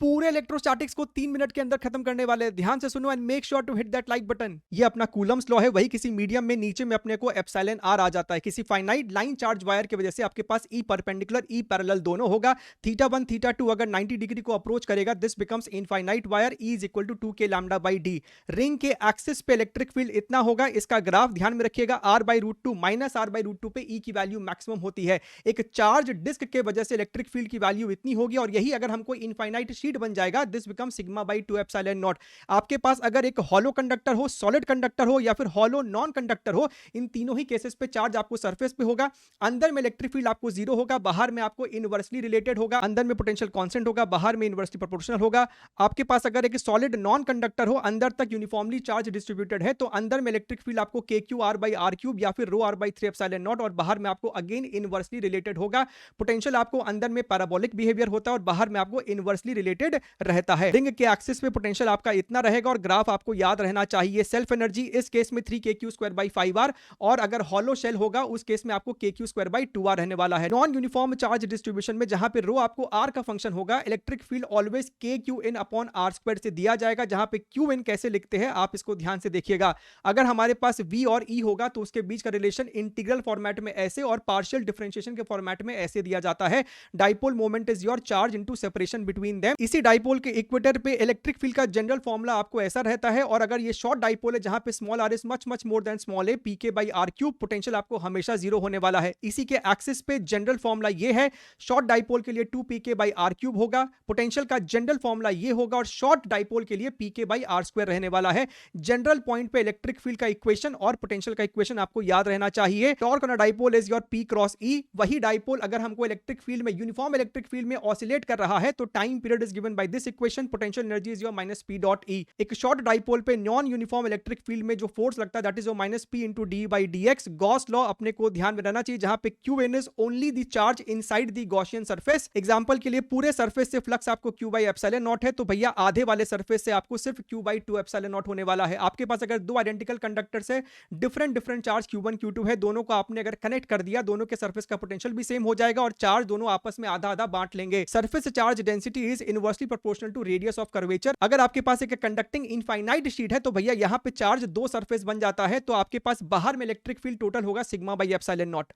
पूरे इलेक्ट्रोस्टैटिक्स को 3 मिनट के अंदर खत्म करने वाले हैं। ध्यान से सुनो and make sure to hit that like button. ये अपना कूलम्स लॉ है, वही किसी मीडियम में नीचे में अपने को एप्सिलॉन आर आ जाता है। किसी फाइनाइट लाइन चार्ज वायर की वजह से आपके पास ई परपेंडिकुलर ई पैरेलल दोनों होगा। थीटा 1 थीटा 2 अगर 90 डिग्री को अप्रोच करेगा, this becomes infinite wire, E is equal to 2k lambda by D. Ring के एक्सिस पे इलेक्ट्रिक फील्ड इतना होगा। इसका ग्राफ ध्यान में रखिएगा, R by root two minus R by root two पे ई की वैल्यू मैक्सिमम होती है। एक चार्ज डिस्क के वजह से इलेक्ट्रिक फील्ड की वैल्यू इतनी होगी, और यही अगर हमको इनफाइनाइट शीट बन जाएगा, this become sigma by 2 epsilon not. आपके पास अगर एक हॉलो कंडक्टर हो, सॉलिड कंडक्टर हो या फिर हॉलो नॉन कंडक्टर हो, इन तीनों ही केसेस पे चार्ज आपको सरफेस पे होगा। अंदर में इलेक्ट्रिक फील्ड आपको जीरो होगा, बाहर में आपको इनवर्सली रिलेटेड होगा। अंदर में पोटेंशियल कांस्टेंट होगा, बाहर में इनवर्सली प्रोपोर्शनल होगा। आपके पास अगर एक सॉलिड नॉन कंडक्टर हो, अंदर तक यूनिफॉर्मली चार्ज डिस्ट्रीब्यूटेड है, तो अंदर में इलेक्ट्रिक फील्ड आपको K Q R by R cube या फिर rho R by 3 epsilon naught, और बाहर में आपको अगेन इनवर्सली रिलेटेड होगा। पोटेंशियल आपको अंदर में पैराबोलिक बिहेवियर होता है और बाहर में आपको इनवर्सली रिलेटेड रहता है। रिंग के एक्सिस पे पोटेंशियल आपका इतना रहेगा, और ग्राफ आपको याद रहना चाहिए। सेल्फ एनर्जी इस केस में 3kq² 5r, और अगर हॉलो शेल होगा उस केस में आपको kq² 2r रहने वाला है। नॉन यूनिफॉर्म चार्ज डिस्ट्रीब्यूशन में जहां पे रो आपको आर का फंक्शन होगा, electric field always kqn upon r² से दिया जाएगा। जहां पे qn कैसे लिखते हैं आप इसको ध्यान से देखिएगा। अगर हमारे पास v और e होगा तो उसके बीच का रिलेशन इंटीग्रल फॉर्मेट में ऐसे और पार्शियल डिफरेंशिएशन के फॉर्मेट में ऐसे दिया जाता है। Dipole moment is your charge into separation between them. इसी डाइपोल के इक्वेटर पे इलेक्ट्रिक फील्ड का जनरल फॉर्मूला आपको ऐसा रहता है। और अगर ये शॉर्ट डाइपोल है जहां पे small R is much more than small A, PK by R cube, potential आपको हमेशा जीरो होने वाला है। इसी के एक्सिस पे जनरल फॉर्मूला ये है, शॉर्ट डाइपोल के लिए 2pk बाई आर क्यूब होगा। पोटेंशियल का जनरल फॉर्मूला ये होगा, और शॉर्ट डाइपोल के लिए pk बाई आर स्क्वायर रहने वाला है। जनरल पॉइंट पे इलेक्ट्रिक फील्ड का इक्वेशन और पोटेंशियल का इक्वेशन आपको याद रहना चाहिए। Torque on a dipole is your p cross e। वही डाइपोल अगर हमको इलेक्ट्रिक फील्ड में, यूनिफॉर्म इलेक्ट्रिक फील्ड में ऑसिलेट कर रहा है, तो time period is given by this equation, potential energy is your minus p dot e। एक शॉर्ट डाइपोल पे नॉन यूनिफॉर्म इलेक्ट्रिक फील्ड में जो फोर्स लगता है that is your minus p into D by dx। Gauss law अपने को ध्यान में रहना चाहिए, जहां पे qn is only the charge inside the Gaussian surface. Example के लिए पूरे सरफेस से फ्लक्स आपको q बाई एप्सिलॉन नॉट है, तो भैया आधे वाले सरफेस से आपको सिर्फ q बाई 2 एप्सिलॉन नॉट होने वाला है। आपके पास अगर दो आइडेंटिकल कंडक्टर से डिफरेंट चार्ज q1 q2 है, दोनों को आपने अगर कनेक्ट कर दिया, दोनों के सरफेस का पोटेंशियल भी सेम हो जाएगा और चार्ज दोनों आपस में आधा आधा बांट लेंगे। Surface charge density is inversely proportional to radius of curvature. अगर आपके पास एक कंडक्टिंग इनफाइनाइट शीट है, तो भैया यहां पे चार्ज दो सरफेस बन जाता है, तो आपके पास बाहर में इलेक्ट्रिक फील्ड टोटल होगा सिग्मा बाई एप्सिलॉन नॉट।